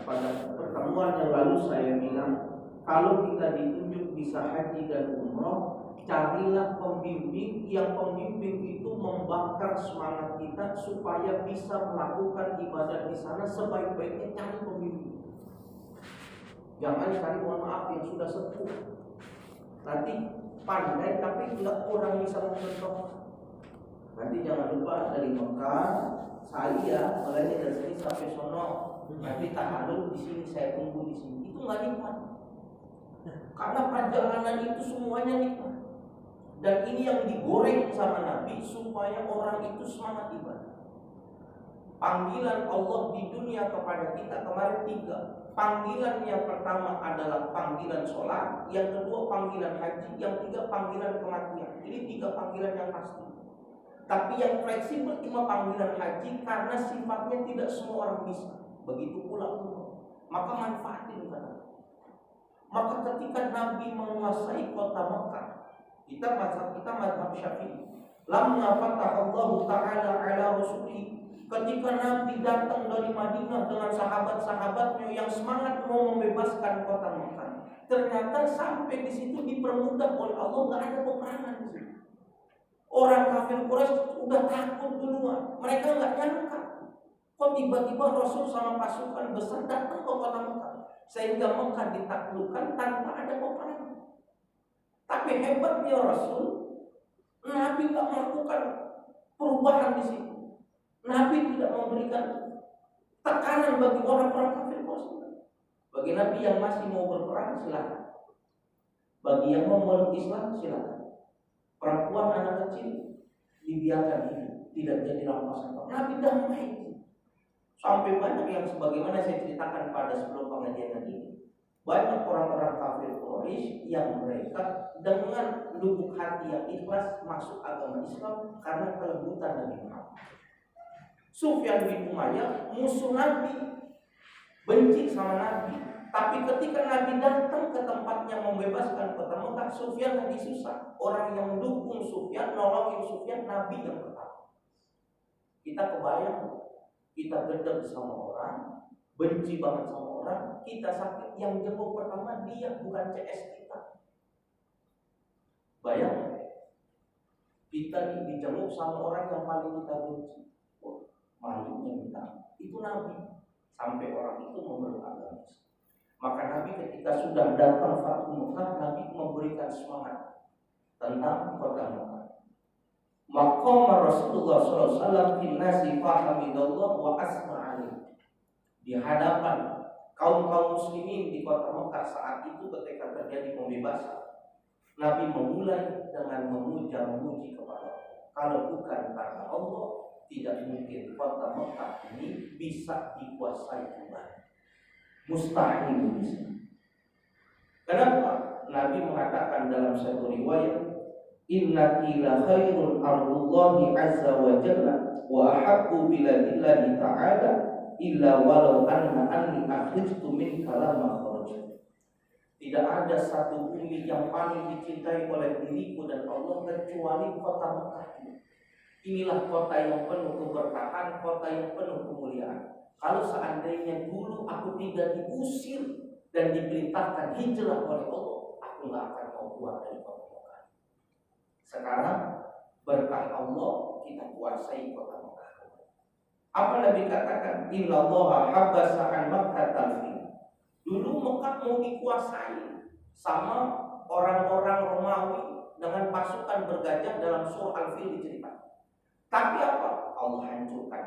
pada pertemuan yang lalu saya bilang, kalau kita ditunjuk bisa haji dan umroh, carilah pembimbing yang pembimbing itu membakar semangat kita supaya bisa melakukan ibadah di sana sebaik-baiknya. Cari pembimbing. Jangan cari, mohon maaf, yang sudah sepuh. Nanti pandai tapi tidak kurang bisa mencontoh. Nanti jangan lupa dari Mekah saya mulai dari sini sampai sono, nanti tahalul di sini, saya tunggu di sini. Itu nggak nikmat. Karena perjalanan itu semuanya nikmat. Dan ini yang digoreng sama Nabi supaya orang itu semangat ibadah. Panggilan Allah di dunia kepada kita kemarin 3. Panggilan yang pertama adalah panggilan sholat, yang kedua panggilan haji, yang 3 panggilan kematian. Ini 3 panggilan yang pasti. Tapi yang fleksibel cuma panggilan haji karena sifatnya tidak semua orang bisa. Begitu pula umroh. Maka manfaatin kan. Maka ketika Nabi menguasai kota Mekah, kita mazhab Syafi'i. Lamma fatahallahu ta'ala ala rusuli. Ketika Nabi datang dari Madinah dengan sahabat-sahabatnya yang semangat mau membebaskan kota Mekah, ternyata sampai di situ dipermudah oleh Allah, nggak ada peperangan di situ. Orang kafir Quraisy udah takut duluan. Mereka nggak nyangka kok tiba-tiba Rasul sama pasukan besar datang ke kota Mekah, sehingga Mekah ditaklukkan tanpa ada peperangan. Tapi hebatnya Rasul, Nabi nggak melakukan perubahan di situ. Nabi tidak memberikan tekanan bagi orang-orang kafir Quraisy. Bagi Nabi yang masih mau berperang silakan. Bagi yang mau meluk Islam silakan. Perempuan, anak kecil dibiarkan hidup, tidak jadi rampasan. Nabi damai. Sampai banyak yang sebagaimana saya ceritakan pada sebelum pengajian ini, banyak orang-orang kafir Quraisy yang mereka dengan lubuk hati yang ikhlas masuk agama Islam karena kelembutan Nabi Muhammad. Sufyan bin Umayyah musuh Nabi, benci sama Nabi. Tapi ketika Nabi datang ke tempatnya membebaskan kota Mekah, Sufyan lagi susah. Orang yang mendukung Sufyan, nolongin Sufyan, Nabi yang pertama. Kita kebayang, kita gedek sama orang, benci banget sama orang, kita sakit, yang jenguk pertama dia, bukan CS kita. Bayang, kita dijenguk sama orang yang paling kita benci. Malunya kita, itu Nabi. Sampai orang itu memeluk agama. Maka Nabi ketika sudah datang Fathu Mekah, Nabi memberikan semangat tentang kota Mekah. Maqam Rasulullah SAW fil nasi fahamidallah wa asma'ani. Di hadapan kaum muslimin di kota Mekah saat itu ketika terjadi pembebasan, Nabi memulai dengan memuji kepada Allah. Kalau bukan karena Allah, tidak mungkin kota Mekah ini bisa dikuasai kembali. Mustahil bisa. Kenapa? Nabi mengatakan dalam satu riwayat, innaki la khairul ardullahi azza wa jalla wa ahabbu biladillahi ta'ala illa walau anni akhrijtu min kalama kharaj. Tidak ada satu bumi yang paling dicintai oleh diriku dan Allah kecuali kota Mekah. Inilah kota yang penuh keberkahan, kota yang penuh kemuliaan. Kalau seandainya dulu aku tidak diusir dan diperintahkan hijrah oleh Allah, aku nggak akan mau keluar dari kota Mekah. Sekarang berkah Allah kita kuasai kota Mekah. Apa Nabi katakan? Innallaha habbasa an Makkah talfin. Dulu Mekah mau dikuasai sama orang-orang Romawi dengan pasukan bergajah dalam surah Al-Fil diceritakan. Tapi apa? Allah hancurkan.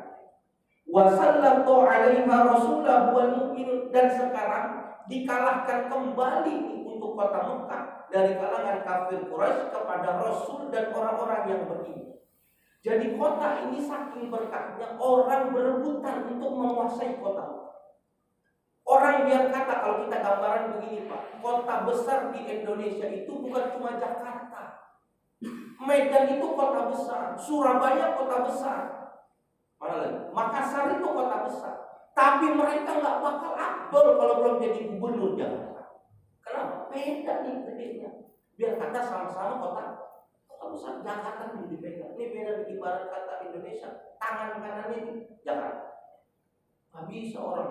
Wasallatu 'alaiha rasulahu wal mu'minun, dan sekarang dikalahkan kembali untuk kota Mekah dari kalangan kafir Quraisy kepada Rasul dan orang-orang yang beriman. Jadi kota ini saking berkahnya, orang berebutan untuk menguasai kota Mekah. Orang biar kata, kalau kita gambaran begini Pak, kota besar di Indonesia itu bukan cuma Jakarta. Medan itu kota besar, Surabaya kota besar. Mana lagi? Makassar itu kota besar. Tapi mereka nggak bakal afdol kalau belum jadi gubernur Jakarta. Kenapa? Beda nih gedenya. Biar kata sama-sama kota besar. Jakarta belum dipegang. Ini beda di ibarat kata Indonesia. Tangan kanannya ini Jakarta. Nggak bisa orang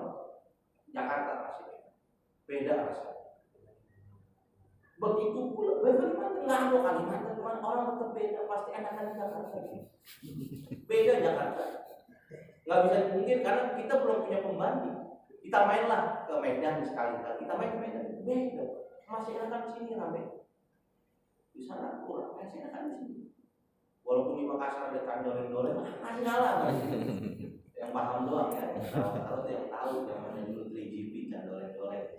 Jakarta beda rasanya. Begitu pula Kalimantan, nggak ada Kalimantan, cuma orang tetap beda, pasti enakan di Jakarta. Beda Jakarta, nggak bisa dipungkir karena kita belum punya pembanding. Kita mainlah ke Medan sekali-kali, kita main ke Medan, beda, masih enakan di sini rame. Di sana kurang, masih enakan di sini. Walaupun di Makassar ada candoleng-doleng, masih kalah. Yang paham doang ya, kalau yang tahu yang mana dulu 3GP candoleng-doleng.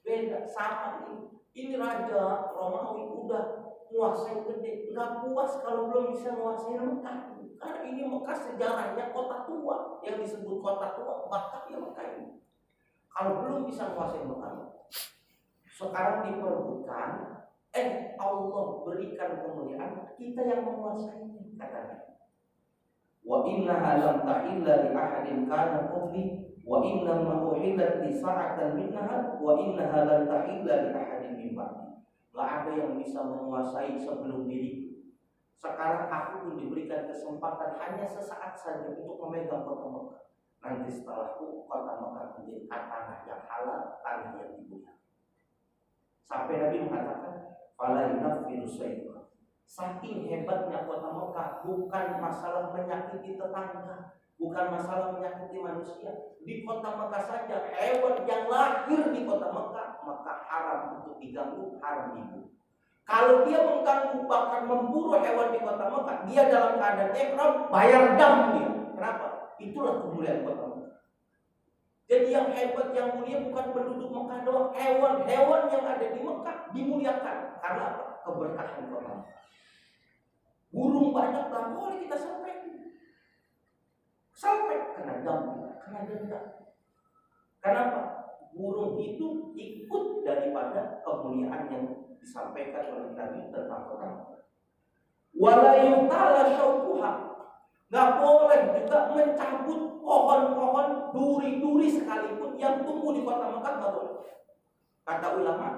Beda, sama nih. Ini Raja Romawi udah menguasai gede, nggak puas kalau belum bisa menguasai Mekah. Karena ini Mekah sejarahnya kota tua, yang disebut kota tua, Mekah ya Mekah ini. Kalau belum bisa menguasai Mekah, sekarang diperbutkan, Allah berikan kemuliaan, kita yang menguasainya, katanya. Wa innaha lam tahilla li ahadin kana qabli wa inna ma uhillat li sa'atan minha wa innaha lam tahilla li ahadin min ba'di. Enggak ada yang bisa menguasai sebelum diriku. Sekarang aku pun diberikan kesempatan hanya sesaat saja untuk memegang kota Mekah. Nanti setelahku kota Mekah menjadi tanah yang halal, tanah yang dimuliakan. Sampai Nabi mengatakan, fala yunaffiru syai'an. Saking hebatnya kota Mekah, bukan masalah menyakiti tetangga, bukan masalah menyakiti manusia. Di kota Mekah saja, hewan yang lahir di kota Mekah, maka haram untuk diganggu, haram dibunuh. Kalau dia mengganggu bahkan memburu hewan di kota Mekah, dia dalam keadaan ihram, bayar dam dia. Kenapa? Itulah kemuliaan kota Mekah. Jadi yang hebat, yang mulia bukan penduduk Mekah doang, hewan-hewan yang ada di Mekah dimuliakan. Karena apa? Keberkahan kota Mekah. Burung banyak tak boleh kita sampai kena denda. Kenapa? Burung itu ikut daripada kemuliaan yang disampaikan oleh Nabi tentang kota Mekah. Wala yu'tala syaukuha. Nggak boleh juga mencabut pohon-pohon duri-duri sekalipun yang tumbuh di kota Mekah, nggak boleh. Kata ulama,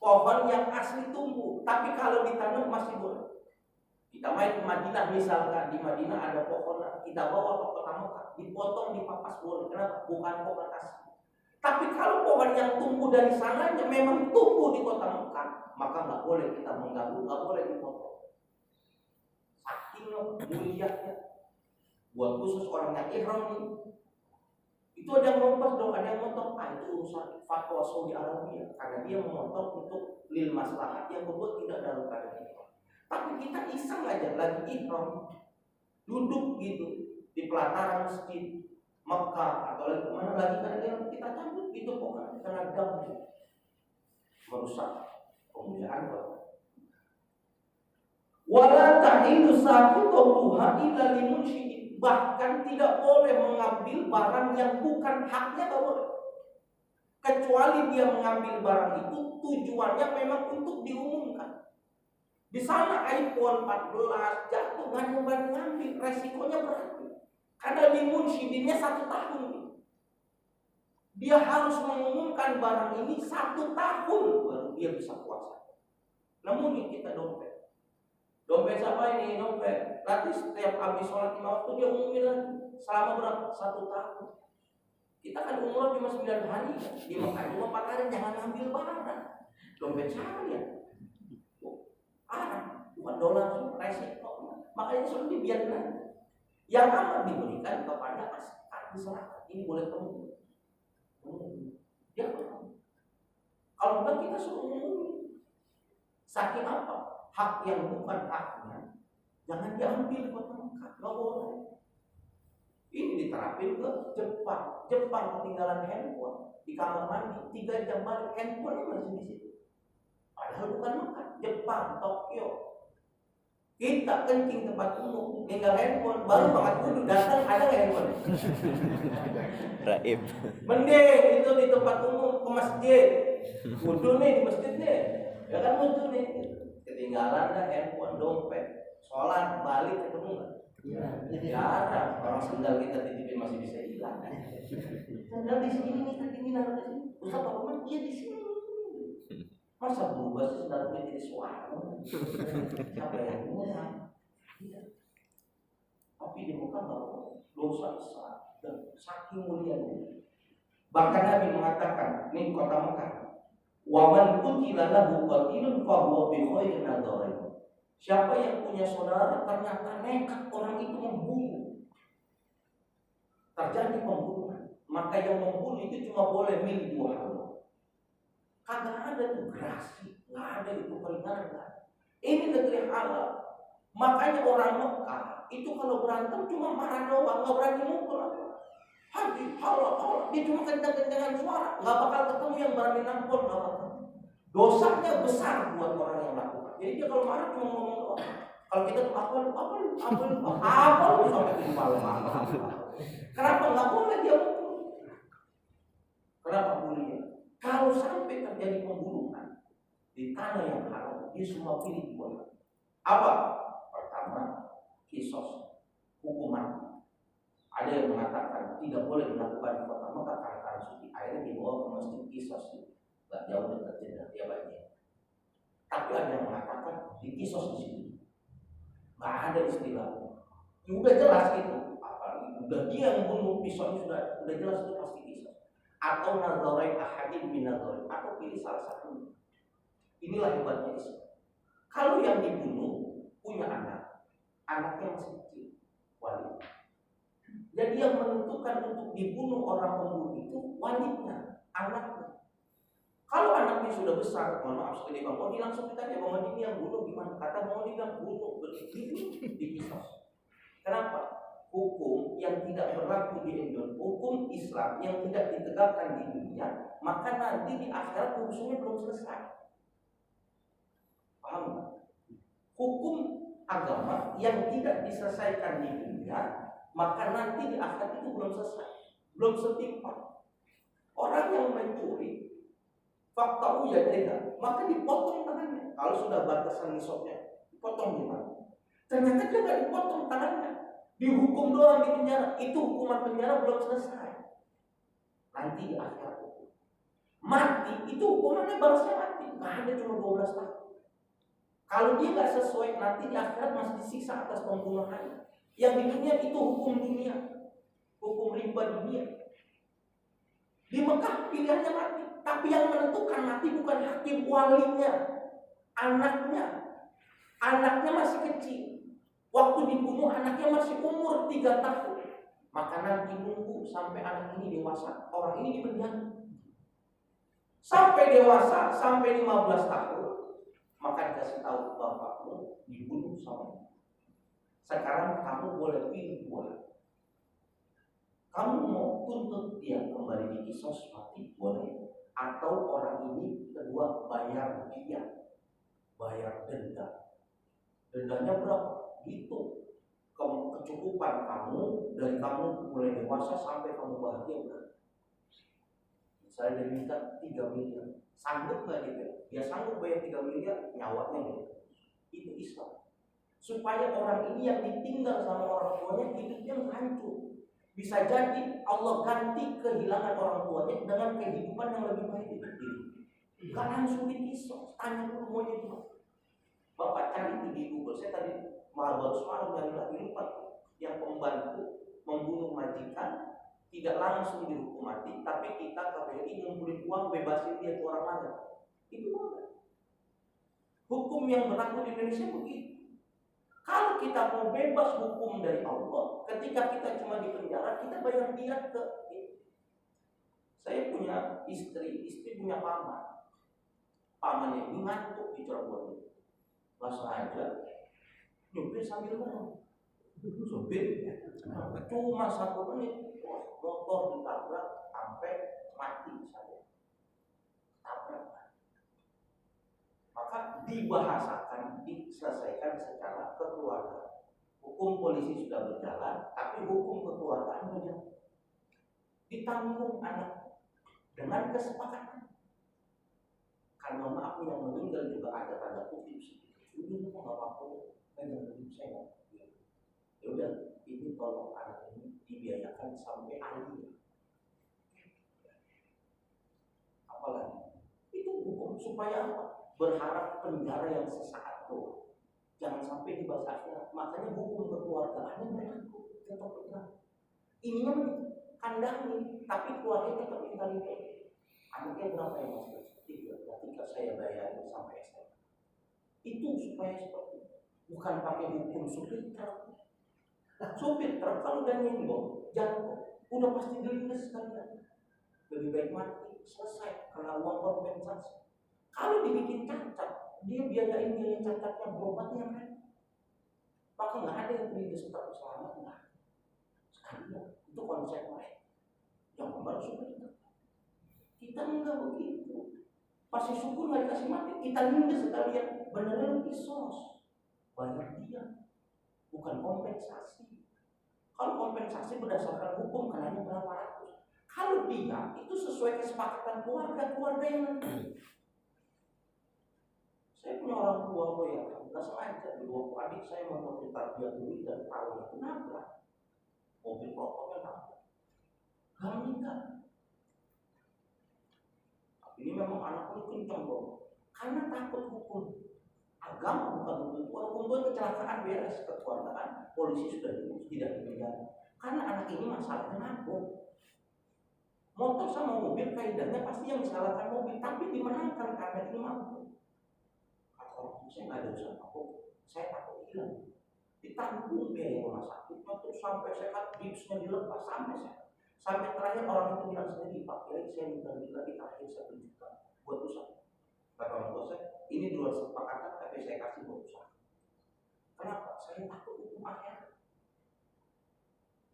pohon yang asli tumbuh, tapi kalau ditanam masih boleh. Kita main ke Madinah misalkan, di Madinah ada pohon, kita bawa ke kota Mekah, dipotong, dipapas boleh. Kenapa? Bukan pohon asli. Tapi kalau pohon yang tumbuh dari sananya memang tumbuh di kota Mekah, maka nggak boleh kita mengganggu, nggak boleh dipotong. Saking mulianya, buat khusus orang yang ihram nih. Itu ada yang lompat dong, ada yang motong. Itu urusan fatwa Saudi Arabia, karena dia memotong untuk lil maslahat yang membuat tidak dalam keadaan ihram. Tapi kita iseng aja lagi ihram, duduk gitu di pelataran masjid Mekah atau lagi kemana lagi, karena kita cabut gitu pokoknya karena dam merusak kemuliaan Allah. Wala tahilu saqituha illa limunsyid. Bahkan tidak boleh mengambil barang yang bukan haknya, tak boleh. Kecuali dia mengambil barang itu tujuannya memang untuk diumumkan. Di sana iPhone 14 jatuh, nggak nyoba ngambil, resikonya berarti. Karena limunsyidinnya 1 tahun. Dia harus mengumumkan barang ini 1 tahun baru dia bisa puasa. Namun yang kita dompet siapa ini? Dompet. Nanti setiap habis sholat 5 waktu dia umumin lagi. Selama berapa? 1 tahun. Kita kan umur cuma 9 hari. Di Mekah cuma 4 hari, jangan ambil barang. Dompet siapa ya? Bukan dolar, resiko. Makanya sudah dibiarkan. Yang akan diberikan kepada masyarakat. Ini boleh temu. Ya, kalau bukan kita suruh ngomongin. Saking apa? Hak yang bukan haknya jangan diambil kota Mekah, nggak boleh. Ini diterapin ke Jepang. Jepang ketinggalan handphone di kamar mandi, 3 jam balik handphone masih di situ. Padahal bukan Mekah, Jepang, Tokyo. Kita kencing tempat umum, tinggal handphone, baru banget dulu datang ada nggak handphone? Raib. Mending itu di tempat umum ke masjid, wudhu nih di masjid nih, ya kan wudhu nih, ketinggalan dah handphone, dompet, sholat balik ketemu nggak? Jarang, orang sendal kita titipin masih bisa hilang. Sendal di sini nih, tadi ini naruh di sini, Ustaz Pak Umar dia di sini. Masa berubah sih sendalnya jadi suara? Siapa yang murah? Tapi di muka bahwa dosa besar dan saking mulianya. Bahkan Nabi mengatakan, Ini kota Mekah. Wa man qutila lahu qatilun fa huwa bi khairin nadharain. Siapa yang punya saudara ternyata nekat orang itu membunuh, terjadi pembunuhan, maka yang membunuh itu cuma boleh milih dua hal. Kagak ada tuh gerasi, nggak ada itu peringanan. Ini negeri halal. Makanya orang Mekah itu kalau berantem cuma marah doang, nggak berani mukul. Haji halal, dia cuma kencang-kencangan suara, nggak bakal ketemu yang berani nampol, nggak bakal. Dosanya besar buat orang yang lakukan. Jadi dia kalau marah cuma ngomong doang. Kalau kita tuh apa lu sampai di malam. Kenapa nggak boleh dia mukul? Kenapa boleh? Kalau sampai terjadi pembunuhan di tanah yang haram, dia semua pilih dua. Apa? Pertama, kisos, hukuman. Ada yang mengatakan tidak boleh dilakukan di kota Mekah karena suci. Akhirnya dibawa ke masjid kisos, nggak jauh dekat Jeddah, dia banyak. Tapi ada yang mengatakan di kisos di sini, nggak ada istilahnya. Ya, udah jelas itu. Apalagi udah dia yang bunuh, pisaunya sudah jelas itu pasti kisos. Atau nadzarai ahadin min nadzarai, atau pilih salah satu. Inilah hebatnya Islam. Kalau yang dibunuh punya anak, anaknya masih kecil, wali. Jadi yang menentukan untuk dibunuh orang pembunuh itu walinya, anaknya. Kalau anaknya sudah besar, mohon maaf sekali Bang Modi langsung ditanya Bang Modi ini yang bunuh gimana? Kata Bang Modi yang bunuh dipisah. Kenapa? Hukum yang tidak berlaku di Indonesia, hukum Islam yang tidak ditegakkan di dunia, maka nanti di akhirat urusannya belum selesai. Paham nggak? Hukum agama yang tidak diselesaikan di dunia, maka nanti di akhirat itu belum selesai, belum setimpal. Orang yang mencuri, fakta ya maka dipotong tangannya. Kalau sudah batasan nisabnya, dipotong gimana? Ternyata dia nggak dipotong tangannya, dihukum doang di penjara. Itu hukuman penjara belum selesai. Nanti di akhirat mati itu hukumannya balasnya mati, nggak ada cuma 12 tahun. Kalau dia nggak sesuai, nanti di akhirat masih disiksa atas pembunuhannya. Yang di dunia itu hukum dunia, hukum riba dunia. Di Mekah pilihannya mati, tapi yang menentukan mati bukan hakim, walinya, anaknya. Anaknya masih kecil. Waktu dibunuh anaknya masih umur 3 tahun. Maka nanti nunggu sampai anak ini dewasa, orang ini dipenjara. Sampai dewasa, sampai 15 tahun, maka dikasih tahu bapakmu dibunuh sama. Sekarang kamu boleh pilih dua. Kamu mau tuntut dia kembali di kisos mati boleh, atau orang ini kedua bayar dia, bayar denda. Dendanya berapa? Gitu. Kecukupan kamu dari kamu mulai dewasa sampai kamu bahagia berapa? Misalnya dia minta 3 miliar, sanggup nggak dia? Dia sanggup bayar 3 miliar, nyawanya gitu. Itu Islam. Supaya orang ini yang ditinggal sama orang tuanya hidupnya hancur. Bisa jadi Allah ganti kehilangan orang tuanya dengan kehidupan yang lebih baik di hidup. Gak langsung dikisos, tanya dulu maunya gimana. Bapak cari itu di Google. Saya tadi baru semalam nyari lagi lupa. Yang pembantu membunuh majikan tidak langsung dihukum mati, tapi kita KBRI ngumpulin uang bebasin dia ke orang mana. Itu boleh. Hukum yang berlaku di Indonesia begitu. Kalau kita mau bebas hukum dari Allah, ketika kita cuma di penjara, kita bayar dia ke. Saya punya istri punya paman. Pamannya ini ngantuk di Cirebon. Langsung aja nyupir sambil ngomong. Supir cuma 1 menit, motor ditabrak sampai mati saya. Tabrak. Maka dibahasakan, diselesaikan secara kekeluargaan. Hukum polisi sudah berjalan, tapi hukum kekeluargaan berjalan. Ditanggung anak dengan kesepakatan. Karena maaf yang meninggal juga ada tanda kutip sedikit. Ini kok nggak apa-apa, kan saya. Ya udah, ini tolong anak ini dibiayakan sampai akhir. Apalagi itu hukum supaya apa? Berharap penjara yang sesaat doang, jangan sampai dibahas akhirat. Makanya hukum kekeluargaan yang berlaku tetap berlaku. Ininya kandangin, tapi keluarga tetap tinggal itu. Anaknya saya bayar sampai SMA. Itu supaya seperti itu. Bukan pakai hukum supir truk. Supir truk kalau udah nyenggol, jatuh, udah pasti dilindas sekalian. Lebih baik mati, selesai, karena uang kompensasi. Kalau dibikin cacat, dia biayain biaya cacatnya, berobatnya kan. Maka nggak ada yang dilindas truk selamat, nggak. Sekalian, itu konsep mereka. Yang membaru supir truk. Kita enggak begitu. Pasti syukur nggak dikasih mati, kita lindas sekalian. Beneran kisos, bayar dia, bukan kompensasi. Kalau kompensasi berdasarkan hukum, kenanya berapa ratus. Kalau dia itu sesuai kesepakatan keluarga yang nanti. Saya punya orang tua ya, nggak sengaja dua adik saya mau bertarbiyah dulu dan tahu kenapa mobil rokoknya nabrak. Gak meninggal. Ini memang anaknya kencang bro, karena takut hukum. Agama bukan hukum itu kecelakaan beres kekeluargaan, polisi sudah tidak dipenjara. Karena anak ini masalahnya nabung. Motor sama mobil kaidahnya pasti yang disalahkan mobil, tapi dimenangkan karena ini mampu. Kata orang saya nggak ada usaha aku, saya takut hilang. Ditanggung biaya rumah sakitnya terus sampai sehat, gipsnya dilepas sampai sehat. Sampai terakhir orang itu bilang sendiri, Pak Kiai saya minta lagi terakhir 1 juta buat usaha. Kata orang tua saya, ini di luar sepakatan tapi saya kasih buat usaha. Kenapa? Saya takut hukum akhirat.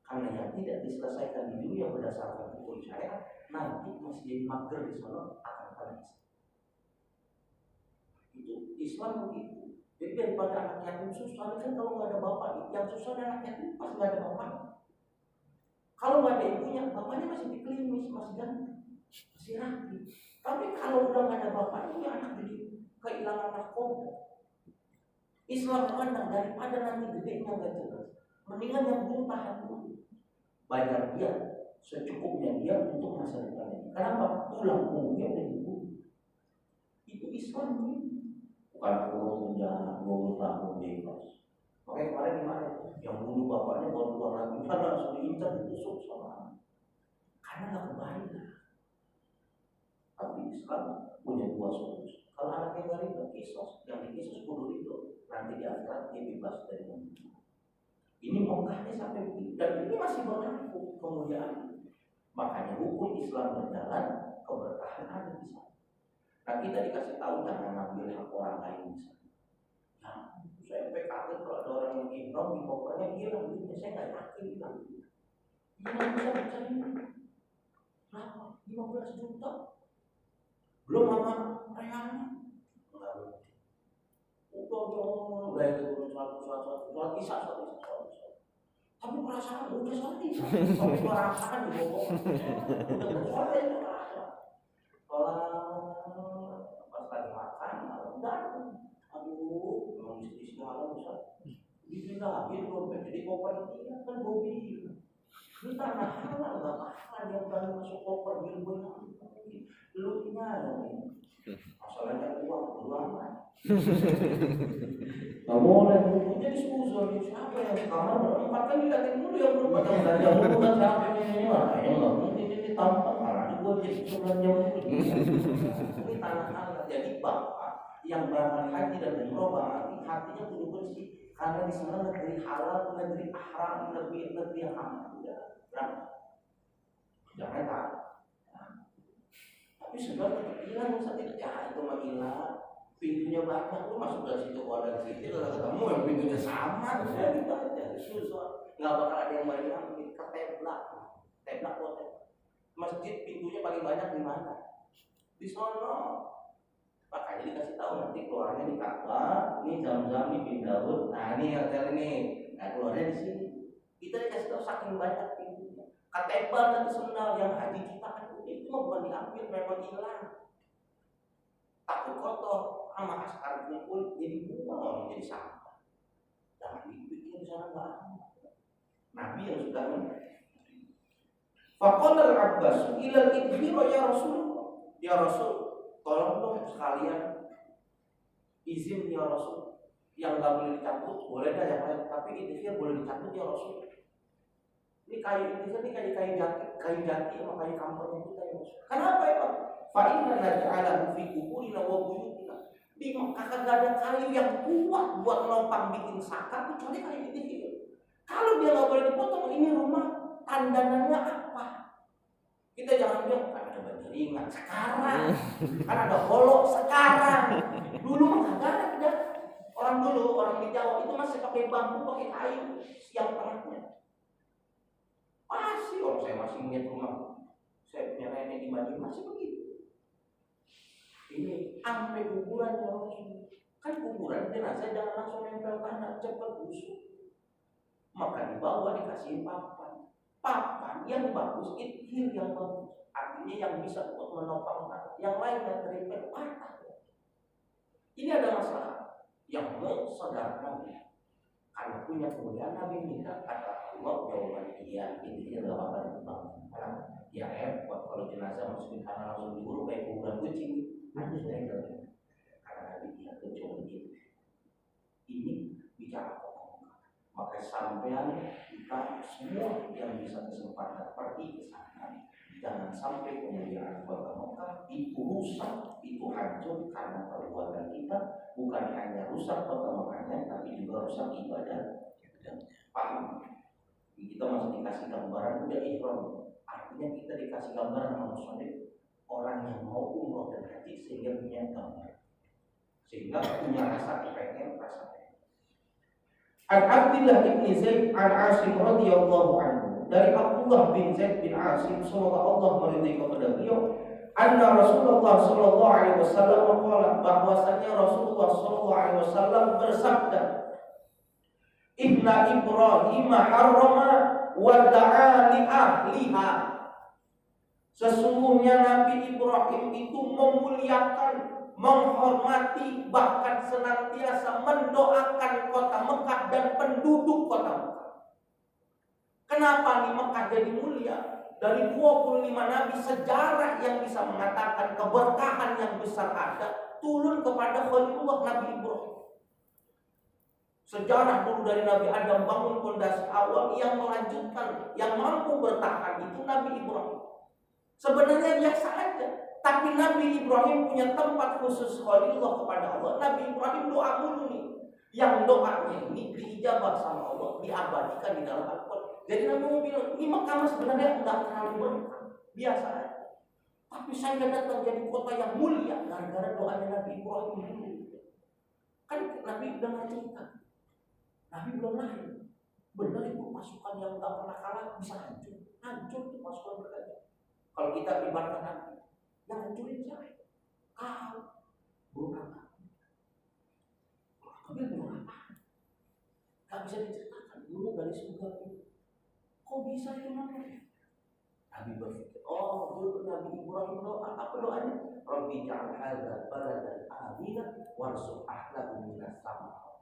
Karena yang tidak diselesaikan di dunia berdasarkan hukum syariat, nanti masih jadi mager di sana akan habis. Itu Islam begitu. Jadi daripada anak yatim susah, kan kalau nggak ada bapak, yang susah anak yatim pasti nggak ada bapak. Kalau nggak ada ibunya, bapaknya masih dikelimis, masih ganteng, masih rapi. Tapi kalau udah nggak ada bapaknya, ya anak jadi kehilangan narkoba. Islam memandang daripada nanti gedenya nggak jelas, mendingan yang dulu tahan dulu, bayar dia secukupnya dia untuk masa depannya. Kenapa? Tulang punggungnya udah dibunuh. Itu Islam ini. Bukan kurung penjara 20 tahun bebas. Makanya kemarin gimana? Yang bunuh bapaknya baru keluar lagi, karena langsung diincar ditusuk sama anak. Karena nggak kebayang. Tapi Islam punya 2 solusi. Kalau anaknya nggak itu kisos, yang dikisos bunuh itu, nanti di akhirat dia bebas dari membunuh. Ini mongkahnya sampai begitu, dan ini masih berlaku kemuliaan. Makanya hukum Islam berjalan, keberkahan ada di sana. Nah kita dikasih tahu jangan ngambil hak orang lain misalnya. Nah, saya sampai kaget kalau ada orang yang ihram di kopernya hilang duitnya, saya nggak yakin hilang. Gimana bisa percaya ini? Berapa? 15 juta? Belum sama realnya? Enggak mungkin. Udah itu 100 kisah. Tapi perasaan udah sorry, sampai perasaan di bawah. Udah sorry itu perasaan. Kalau pas lagi makan, udah. Aduh, memang istri semalam bisa. Bikin lagi dompet jadi koper ini kan mobil. Ini tanah halal nggak apa-apa dia berani masuk koper bil lu tinggal. Masalahnya uang kan. Nggak boleh, jadi susah. Siapa yang kamar berempat kan dilihatin dulu yang berempat yang belanja mulu kan siapa ini mah. Ya nggak mungkin ini tampak malah gue jadi belanja mulu. Ini tanah halal. Jadi bapak yang berangkat haji dan umroh hatinya kudu bersih. Karena di sana negeri halal, negeri haram, negeri yang aman. Ya, berangkat. Jangan tak. Tapi sudah hilang saat itu, ya itu mah hilang. Pintunya banyak, lu masuk dari situ keluar dari situ, kalau ketemu yang pintunya sama, saya dibaca, susah. Nggak bakal ada yang balik ambil ke teblak hotel. Masjid pintunya paling banyak di mana? Di sono. Makanya dikasih tahu nanti keluarnya di Ka'bah, ini jam-jam di bin Daud. Nah ini hotel ini, nah keluarnya di sini. Kita dikasih tahu saking banyak pintunya. Katebal dan sendal yang haji kita kan itu mah bukan diambil, memang hilang. Takut kotor, sama askar kumpul jadi buang, jadi sampah. Jangan dibikin di sana nggak. Nabi yang sudah Faqala al-Abbas ilal idhiro ya Rasul, tolong dong sekalian izin ya Rasul. Yang nggak boleh dicabut boleh dah yang lain, tapi idhir boleh dicabut ya Rasul. Ini kayu idhir ini kayu jati sama kayu kampung kita ya Rasul. Kenapa ya Pak? Fa inna naj'alahu fi quburina wa buyutina. Di Mekah kagak ada kayu yang kuat buat nopang bikin saka kecuali kayu itu. Kalau dia nggak boleh dipotong, ini rumah tandanannya apa? Kita jangan bilang kan ada bajeringan sekarang, kan ada holok sekarang. Dulu mah kagak ada. Orang dulu, orang di Jawa itu masih pakai bambu, pakai kayu siang tengahnya. Masih, orang saya masih ingat rumah saya punya nenek di Madiun masih begitu. Ini sampai kuburan orang ini. Kan kuburan jenazah jangan langsung nempel tanah, cepat busuk. Maka dibawa dikasih papan. Papan yang bagus, ikhir yang bagus. Artinya yang bisa untuk menopang tanah. Yang lainnya terlipat patah. Ini ada masalah yang mau saudarakan. Karena punya kemuliaan Nabi minta kata Allah jawaban iya ini tidak apa-apa karena ya repot kalau jenazah masukin tanah langsung diburu kayak kuburan kucing. Nanti saya karena Nabi dia kecuali begitu. Ini bicara pokok. Maka sampean kita semua yang bisa kesempatan pergi ke sana, jangan sampai kemuliaan kota Mekah itu rusak, itu hancur karena perbuatan kita. Bukan hanya rusak kota Mekahnya, tapi juga rusak ibadah. Paham? Kita masih dikasih gambaran udah ihram. Artinya kita dikasih gambaran maksudnya orang yang mau umroh dan haji sehingga punya gambar, sehingga punya rasa pengen rasanya. An Abdullah bin Zaid an Asim radhiyallahu anhu, dari Abdullah bin Zaid bin Asim semoga Allah meridai kepada beliau, anna Rasulullah sallallahu alaihi wasallam qala, bahwasanya Rasulullah sallallahu alaihi wasallam bersabda, Inna Ibrahim harrama wa da'a li ahliha. Sesungguhnya Nabi Ibrahim itu memuliakan, menghormati, bahkan senantiasa mendoakan kota Mekah dan penduduk kota Mekah. Kenapa di Mekah jadi mulia? Dari 25 Nabi sejarah yang bisa mengatakan keberkahan yang besar ada turun kepada Khalilullah Nabi Ibrahim. Sejarah dulu dari Nabi Adam bangun pondasi awal yang melanjutkan, yang mampu bertahan itu Nabi Ibrahim. Sebenarnya biasa aja, tapi Nabi Ibrahim punya tempat khusus Khalilullah kepada Allah. Nabi Ibrahim doa dulu nih, yang doanya ini diijabah sama Allah, diabadikan di dalam Al-Quran. Jadi Nabi mau bilang, ini Mekah sebenarnya enggak terlalu berkah, biasa aja. Tapi saya datang jadi kota yang mulia gara-gara doanya Nabi Ibrahim dulu. Kan Nabi udah cerita, Nabi belum lahir. Benar itu pasukan yang enggak pernah kalah bisa hancur. Hancur itu pasukan berkata. Kalau kita ibaratkan Nabi, yang hancurin siapa? Kau, burung apa? Tapi burung apa? Gak bisa diceritakan. Burung dari surga itu. Kok bisa itu namanya? Nabi berpikir, oh dulu Nabi Ibrahim doa, apa doanya? Rabbi ja'al hadza baladan aminan warzuq ahlahu minas sama.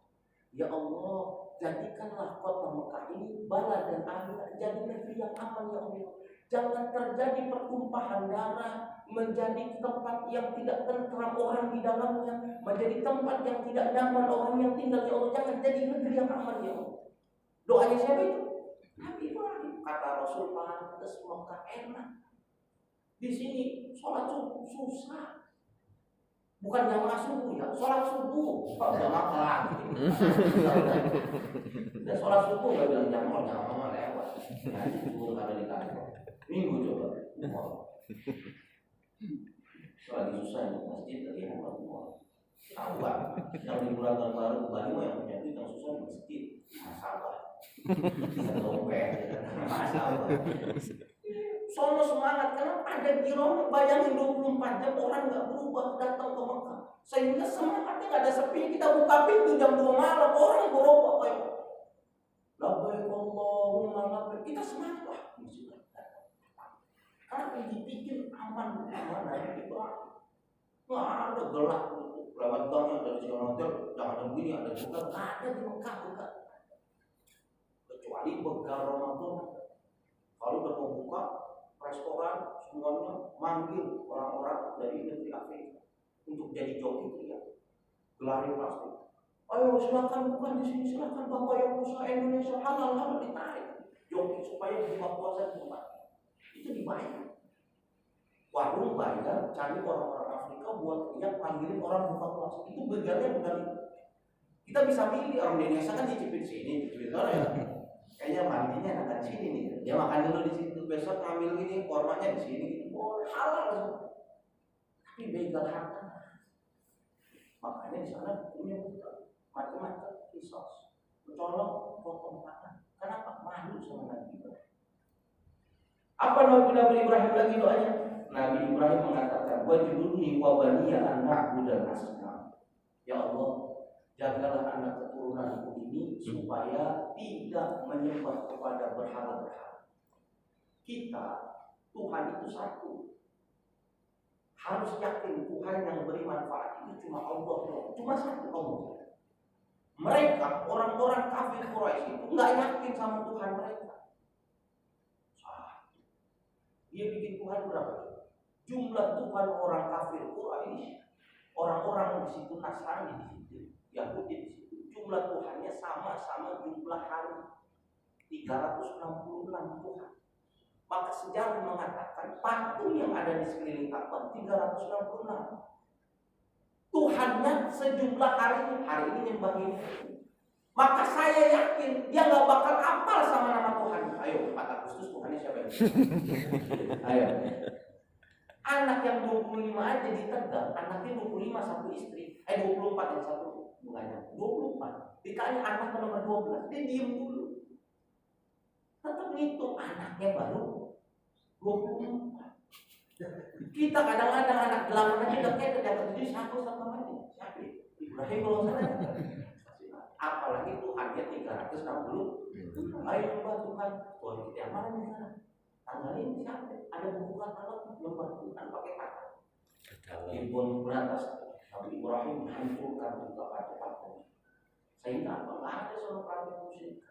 Ya Allah, jadikanlah kota Mekah ini baladan aminan, jadi negeri yang aman ya Allah. Jangan terjadi pertumpahan darah, menjadi tempat yang tidak tentram orang di dalamnya, menjadi tempat yang tidak nyaman orang yang tinggal di Allah. Jangan jadi negeri yang aman ya Allah. Doanya siapa itu? Nabi Ibrahim. Kata Rasul, pantes Mekah enak. Di sini sholat subuh susah. Bukan jamaah subuh ya, sholat subuh. Jamaah lagi. Dan sholat subuh nggak bilang jamaah lewat. Nanti subuh ada di kantor. Minggu coba. Lagi susah di masjid dari orang tua. Tahu kan? Yang liburan tahun baru ke Bali yang punya duit yang susah di masjid. Masalah. Bisa dompet. Masalah. Sono semangat karena ada giroh, bayangin 24 jam orang nggak berubah datang ke Mekah. Sehingga semangatnya nggak ada sepi. Kita buka pintu jam 2 malam orang berubah kayak. Labbaik Allahumma labbaik. Kita semangat lah. Karena dibikin aman dari Ibrahim. Nggak ada gelap lewat gang dari segala hotel, jangan ada begini, ada juga nggak ada di Mekah bukan. Kecuali begal Ramadan. Kalau udah mau buka restoran, semuanya manggil orang-orang dari negeri Afrika untuk jadi joki dia, gelarin plastik. Ayo silakan bukan di sini, silakan bapak yang usaha Indonesia halal ditarik joki supaya buka puasa di tempat. Itu dibayar. warung bayar, cari orang-orang Afrika buat teriak panggilin orang buka puasa. Itu begalnya begal itu. Kita bisa milih, orang Indonesia kan dicipin sini, dicipin sana ya. Kayaknya mandinya akan sini nih. Dia makan dulu di situ, besok ngambil ini kormanya di sini gitu. Boleh halal semua. Tapi begal harta. Makanya di sana punya macam-macam kisos, mencolok, potong tangan. Kenapa? Malu sama Nabi Ibrahim. Apa Nabi Ibrahim lagi doanya? Nabi Ibrahim mengatakan, wajibuni wa baniya an na'budal asnam. Ya Allah, jagalah anak keturunanku ini supaya tidak menyembah kepada berhala-berhala. Kita, Tuhan itu satu. Harus yakin Tuhan yang beri manfaat itu cuma Allah, cuma satu Allah. Mereka, orang-orang kafir Quraisy itu nggak yakin sama Tuhan mereka. Dia bikin Tuhan berapa? Jumlah Tuhan orang kafir Quraisy, orang-orang di situ Nasrani di situ, Yahudi di situ, jumlah Tuhannya sama-sama jumlah hari 366 Tuhan. Maka sejarah mengatakan patung yang ada di sekeliling Ka'bah 366. Tuhannya sejumlah hari ini nyembah ini. Maka saya yakin dia nggak bakal hafal sama nama Tuhan. Ayo 4 Agustus Tuhannya siapa ini? Ayo. Anak yang 25 aja di Tegal, anaknya 25 satu istri, 24 yang satu bunganya, 24. Ditanya anak nomor 12, dia diem dulu. Tetap ngitung anaknya baru 24. Kita kadang-kadang anak 8 aja udah kayak dapat 7 satu sama lain. Siapa? Ibrahim belum sadar. Apalagi Tuhannya 360. Ayo coba Tuhan, Tuhan kita yang mana nih sana? Tanggal ini siapa? Ada buku katalog nyembah Tuhan pakai kata. Ibn beratas, Nabi Ibrahim hancurkan juga patung-patung. Sehingga apa? Nggak ada seorang prajurit musyrik,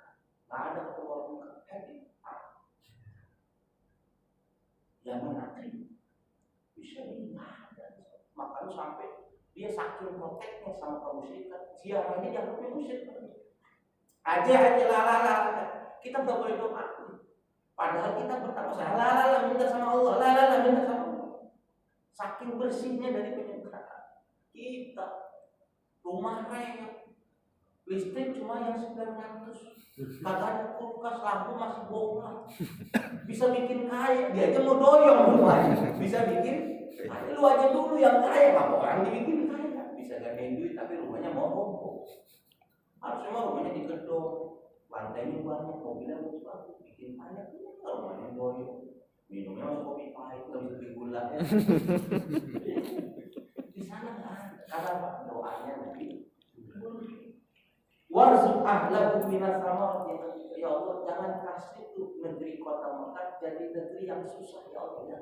nggak ada ketemu orang happy. Yang menakri bisa ini nggak ada. Makanya sampai dia saking proteknya sama kaum musyrikan, ziarahnya dianggapnya musyrik. Aja lala, kita nggak boleh doa. Padahal kita bertakwa, lala minta sama Allah, lala minta sama Allah. Saking bersihnya dari penyembahan. Kita rumah raya, listrik cuma yang 900, kagak ada kulkas, lampu masih bongkar. Bisa bikin kaya, dia aja mau doyong rumahnya. Bisa bikin kaya, lu aja dulu yang kaya, apa orang dibikin kaya. Bisa gandain duit tapi rumahnya mau roboh. Harusnya rumahnya digedor, lantainya banyak, mobilnya bagus, bikin kaya. Rumahnya doyong, minumnya masih kopi pahit, nggak bisa beli gula. Di sana nggak ada, karena doanya nanti. Warzuq ahlahu minas samarati. Ya Allah, jangan kasih tuh negeri kota Mekah jadi negeri yang susah ya Allah. Ya.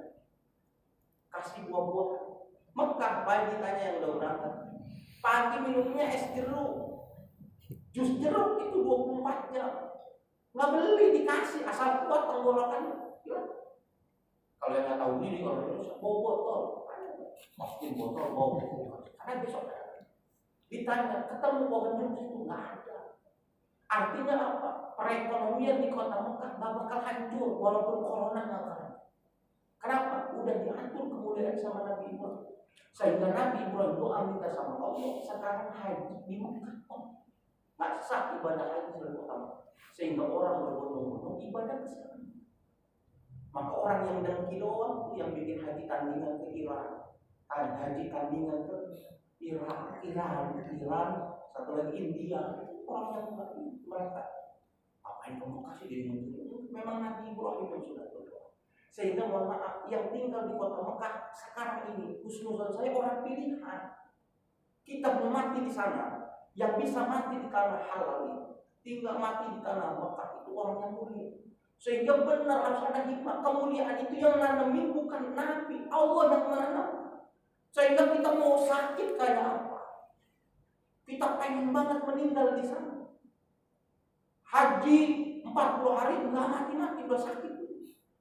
Kasih buah-buahan. Mekah pagi tanya yang udah berangkat. Pagi minumnya es jeruk. Jus jeruk itu 24 jam. Nggak beli dikasih asal kuat tenggorokannya. Ya. Kalau yang nggak tahu diri orang Indonesia bawa botol, masukin botol bawa. Karena besok ditanya ketemu pohon jeruk itu nggak ada. Artinya apa? Perekonomian di kota Mekah nggak bakal hancur walaupun corona nggak akan. Kenapa? Udah diatur kemuliaan sama Nabi Ibrahim. Sehingga Nabi Ibrahim doa minta sama Allah sekarang haji di Mekah. Nggak sah ibadah haji di kota Mekah. Sehingga orang berbondong-bondong ibadah ke sana. Maka orang yang dengki doang yang bikin haji tandingan ke Iran, haji tandingan ke Iran, satu lagi India. Orang yang mereka apain kamu kasih diri itu memang Nabi Ibrahim yang sudah berdoa. Sehingga mohon maaf yang tinggal di kota Mekah sekarang ini husnuzon saya orang pilihan. Kita belum mati di sana, yang bisa mati di tanah halal ini, tinggal mati di tanah Mekah itu orang yang mulia. Sehingga benar harus ada hikmah, kemuliaan itu yang nanamin bukan Nabi, Allah yang menanam. Sehingga kita mau sakit kayak apa? Kita pengen banget meninggal di sana. Haji 40 hari nggak mati-mati udah sakit,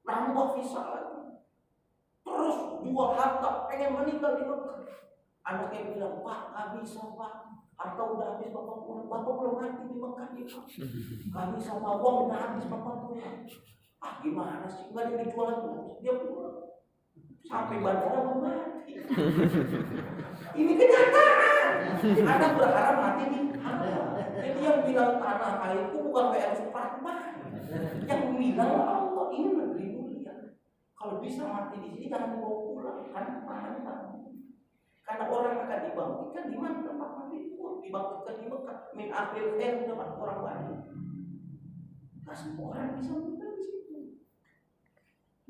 nambah visa lagi. Terus jual harta, pengen meninggal di Mekah. Anaknya bilang, Pak, nggak bisa Pak, harta udah habis Bapak pulang. Bapak belum mati di Mekah nih Pak. Nggak bisa Pak, uang udah habis Bapak pulang. Ah gimana sih, nggak ada yang dijual lagi, dia pulang. Sampai bandara mau mati. Ini kenyataan. Anda berharap mati di mana? Jadi yang bilang tanah air itu bukan PR Supratman. Yang bilang Allah, ini negeri mulia. Kalau bisa mati di sini jangan dibawa pulang, kan mana? Karena orang akan dibangkitkan di mana tempat mati itu? Dibangkitkan di Mekah. Min akhir tempat orang banyak. Nah, semua orang bisa meninggal di situ.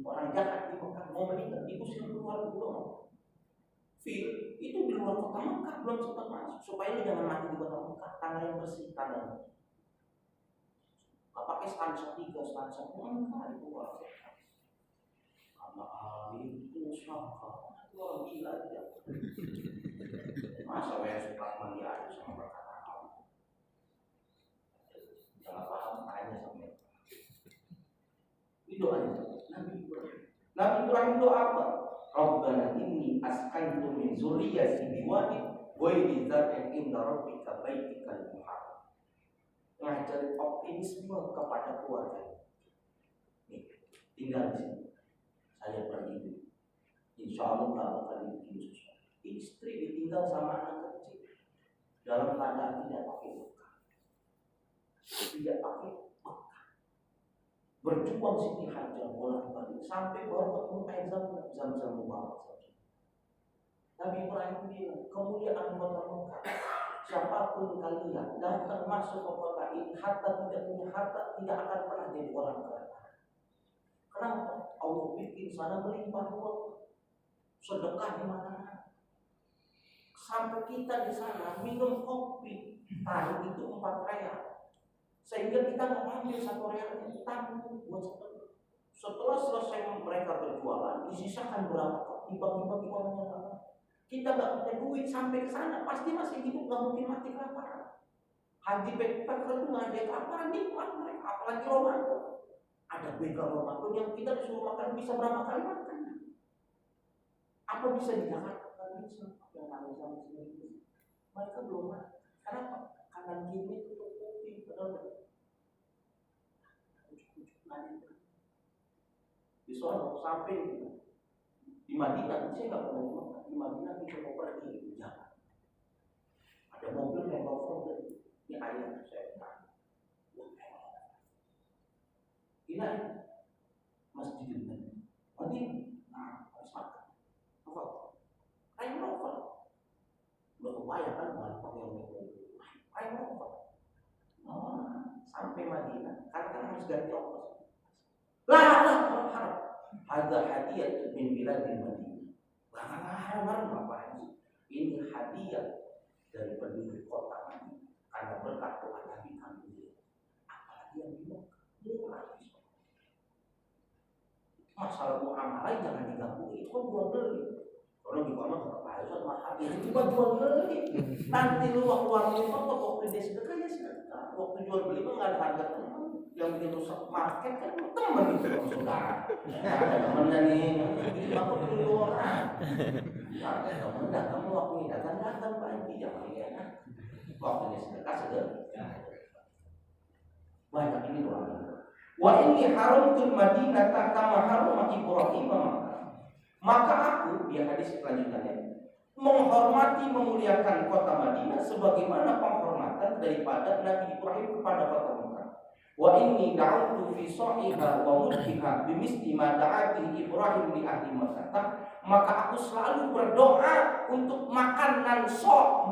Orang jahat di Mekah mau meninggal, diusir keluar dulu. Fil itu di luar kota Mekah belum sempat masuk, supaya lu jangan mati di kota Mekah, tanah yang bersih, tanah. Gak pakai stansa 3, stansa 4 itu orang. Karena itu sangka, itu orang gila dia. Masa W.S. Supratman dia ada sama perkataan Allah. Jangan paham, tanya sama dia. Itu doanya. Nabi Ibrahim doa apa? Rabbana inni askantu min zurriyyati biwadin ghairi dzar'in inda rabbika baitikal muharram. Ngajari optimisme kepada keluarga. Nih, tinggal di sini. Saya pergi. Insya Allah tak bakal bikin susah. Istri ditinggal sama anak kecil dalam keadaan tidak pakai bekal, tidak pakai bekal. Berjuang Siti Hajar bolak-balik sampai baru ketemu air zam-zam mubarak. Nabi Ibrahim bilang, kemuliaan kota Mekah, siapapun kalian datang masuk ke kota ini, harta tidak punya harta tidak akan pernah jadi orang kaya. Kenapa? Allah bikin sana melimpah ruah, sedekah di mana-mana. Sampai kita di sana minum kopi, hari itu 4 real. Sehingga kita nggak ambil 1 real, tabung buat sedekah. Setelah selesai mereka berjualan, disisakan berapa? Dibagi-bagi orangnya apa? Kita nggak punya duit sampai ke sana, pasti masih hidup, nggak mungkin mati kelaparan. Haji backpacker itu nggak ada kelaparan, nikmat mereka, apalagi Ramadan. Ada begal Ramadan yang kita disuruh makan bisa berapa kali makan? Apa bisa di Jakarta? Nggak bisa. Yang nggak bisa sendiri. Mereka belum makan. Kenapa? Kanan kiri tutup kopi, benar. Di Solo sampai di Madinah, saya nggak pernah makan. Di Madinah kita mau pergi di jalan. Ada mobil yang bawa dari ini ayam saya tahu. Ini masjid ini, Madinah, nah harus makan. Apa? Ayam novel. Udah kebayang kan bapak yang ayam novel. Oh, sampai Madinah, karena harus ganti ongkos. Lah, ada hadiah min biladil Madinah. Haram apa ini? Ini hadiah dari penduduk kota Madinah. Karena berkat doa Nabi kami. Apalagi yang murah. Masalah muamalah jangan diganggu. Itu kan jual beli. Kalau di kono tetap aja mahal. Itu cuma jual beli. Nanti lu waktu waktu dia sedekah ya sedekah. Waktu jual beli mah nggak ada harga teman. Yang bikin rusak market kan teman itu saudara. Ada temennya nih. Jadi aku dulu orang. Ada temen datang waktu ini datang pagi jangan enak. Waktunya sedekah sedekah. Banyak ini doa. Wa inni haramtul Madinah kama harama Ibrahim maka aku, dia hadis selanjutnya, menghormati memuliakan kota Madinah sebagaimana penghormatan daripada Nabi Ibrahim kepada kota Mekah. Wa inni da'utu fi sa'iha wa mudhiha bimisli ma da'ati Ibrahim li ahli Makkah. Maka aku selalu berdoa untuk makanan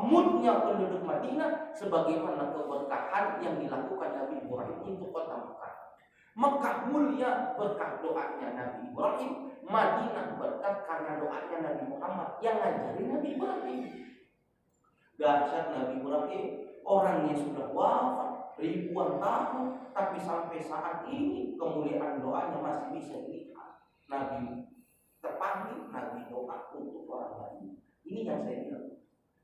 mudnya penduduk Madinah sebagaimana keberkahan yang dilakukan Nabi Ibrahim untuk kota Mekah. Mekah mulia berkah doanya Nabi Ibrahim, Madinah berkah karena doanya Nabi Muhammad yang ngajarin Nabi Ibrahim. Dahsyat Nabi Ibrahim, orangnya sudah wafat ribuan tahun, tapi sampai saat ini kemuliaan doanya masih bisa dilihat. Nabi terpanggil, Nabi doa untuk orang lain. Ini yang saya bilang.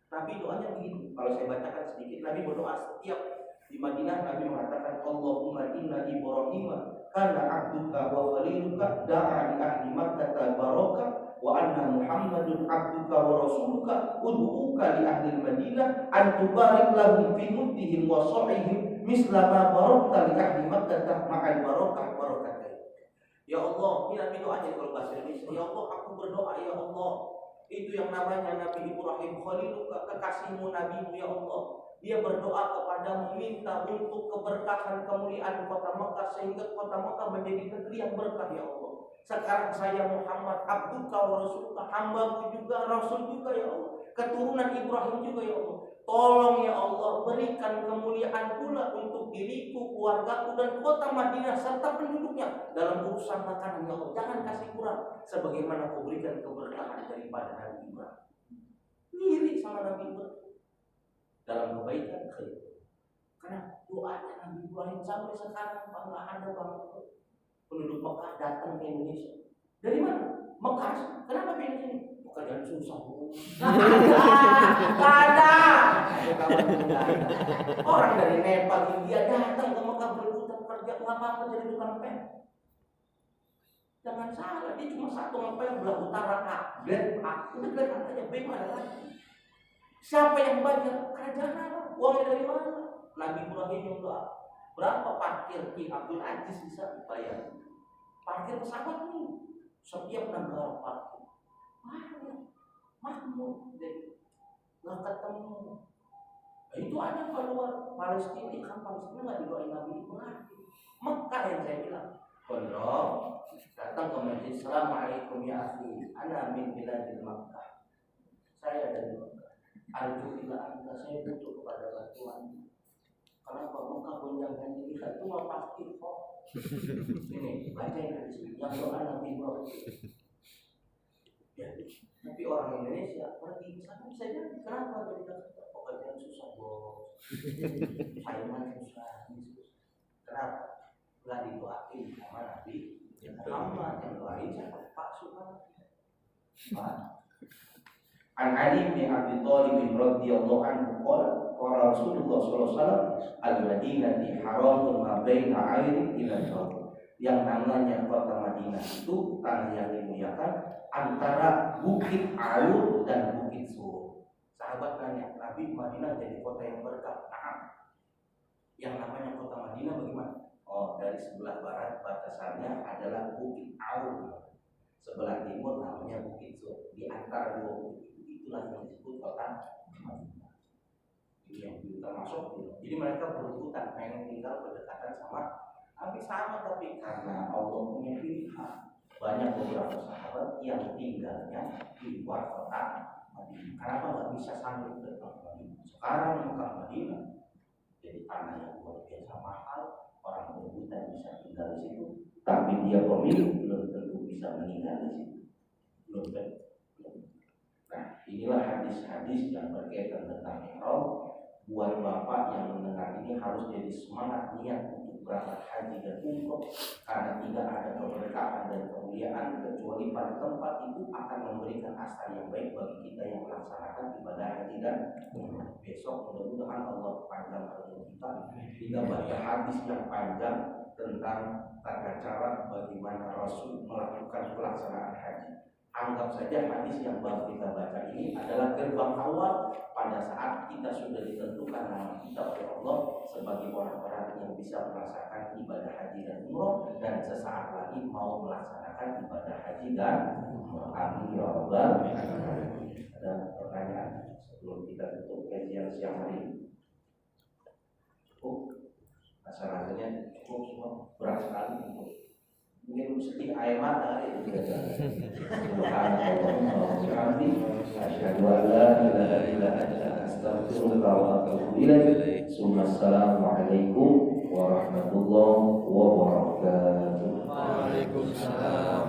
Nabi doanya begini. Kalau saya bacakan sedikit, Nabi berdoa setiap di Madinah. Nabi mengatakan Allahumma inna Ibrahim kana abduka wa khaliluka da'a li ahli Makkah barakah wa anna Muhammadun abduka wa rasuluka ud'uka li ahli Madinah an tubarik lahum fi muddihim wa sa'ihim misla ma barakta li ahli Makkah ma'al barakah barakatain. Ya Allah, ini Nabi doanya kalau bahasa Indonesia. Ya Allah, aku berdoa ya Allah. Itu yang namanya Nabi Ibrahim Khaliluka, kekasihmu Nabimu ya Allah. Dia berdoa kepadamu, minta untuk keberkahan kemuliaan kota Mekah sehingga kota Mekah menjadi negeri yang berkah ya Allah. Sekarang saya Muhammad abduka wa rasulullah, hambamu juga, rasul juga ya Allah. Keturunan Ibrahim juga ya Allah. Tolong ya Allah, berikan kemuliaan pula untuk diriku, keluargaku dan kota Madinah serta penduduknya dalam urusan makanan ya Allah. Jangan kasih kurang sebagaimana kau berikan keberkahan daripada Nabi Ibrahim. Mirip sama Nabi Ibrahim dalam kebaikan khair. Karena doanya Nabi Ibrahim sampai sekarang nggak ada banget penduduk Mekah datang ke Indonesia. Dari mana? Mekah. Kenapa pilih sini? Pekerjaan susah. Nggak ada. Orang dari Nepal, India datang ke Mekah berebutan kerja, nggak apa-apa jadi tukang pen. Jangan salah, dia cuma satu ngepel belah utara A, grade A, udah grade A aja, B mana lagi? Siapa yang bayar? Kerajaan apa? Uangnya dari mana? Nabi Ibrahim yang doa. Berapa parkir di Abdul Aziz bisa dibayar? Parkir pesawat nih, setiap negara parkir. Makmur, jadi nggak ketemu. Nah, itu aja keluar Palestina, kan Palestina nggak didoain Nabi Ibrahim. Mekah yang saya bilang, Pondok datang ke majlis, Assalamualaikum ya akhi, ana min biladil Makkah. Saya dari Mekah. Alhamdulillah anda, saya butuh kepada bantuan. Kenapa Mekah gonjang ini kita itu pasti kok. Ini baca yang doa Nabi Ibrahim. Ya, tapi orang Indonesia pergi ke sana saja. Kenapa jadi pekerjaan susah bos? Saingan susah. Kenapa? Nggak didoain sama Nabi Muhammad, yang doain siapa? Pak Subhanahu. An Ali bin Abi Thalib radhiyallahu anhu qala Rasulullah sallallahu alaihi wasallam al-Madinah haramun ma baina 'airin ila jabal. Yang namanya kota Madinah itu tanah yang dimuliakan antara bukit Alur dan bukit Sur. Sahabat tanya, Nabi Madinah jadi kota yang berkah. Nah, yang namanya kota Madinah bagaimana? Oh, dari sebelah barat batasannya adalah bukit Alur, sebelah timur namanya bukit Sur. Di antara dua bukit itulah yang disebut kota Madinah. Ini yang kita masuk. Jadi mereka berebutan pengen tinggal berdekatan sama Nabi sama, tapi karena Allah punya pilihan, banyak beberapa sahabat yang tinggalnya di luar kota Madinah. Kenapa nggak bisa sampai ke kota Madinah? Sekarang Mekah Madinah jadi tanah yang luar biasa mahal, orang berebutan bisa tinggal di situ. Tapi dia pemilik belum tentu bisa meninggal di situ. Belum tentu. Nah, inilah hadis-hadis yang berkaitan tentang ihram. Buat bapak yang mendengar ini harus jadi semangat niat untuk berangkat haji dan umroh, karena tidak ada keberkahan dan kemuliaan kecuali pada tempat itu akan memberikan asal yang baik bagi kita yang melaksanakan ibadah haji dan umroh. Besok mudah-mudahan Allah panjang umur kita hingga baca hadis yang panjang tentang tata cara bagaimana Rasul melakukan pelaksanaan haji. Anggap saja hadis yang baru kita baca ini adalah gerbang awal pada saat kita sudah ditentukan nama kita oleh Allah sebagai orang-orang yang bisa melaksanakan ibadah haji dan umroh, dan sesaat lagi mau melaksanakan ibadah haji dan umroh. Amin ya rabbal alamin. Ada pertanyaan sebelum kita tutup kajian siang hari ini? Cukup? Rasanya cukup semua, berat sekali untuk mungkin sedih air mata itu biasa. Subhanallah wa bihamdihi asyhadu an la ilaha illa anta astaghfiruka wa atubu ilaik. Assalamualaikum warahmatullahi wabarakatuh. Waalaikumsalam.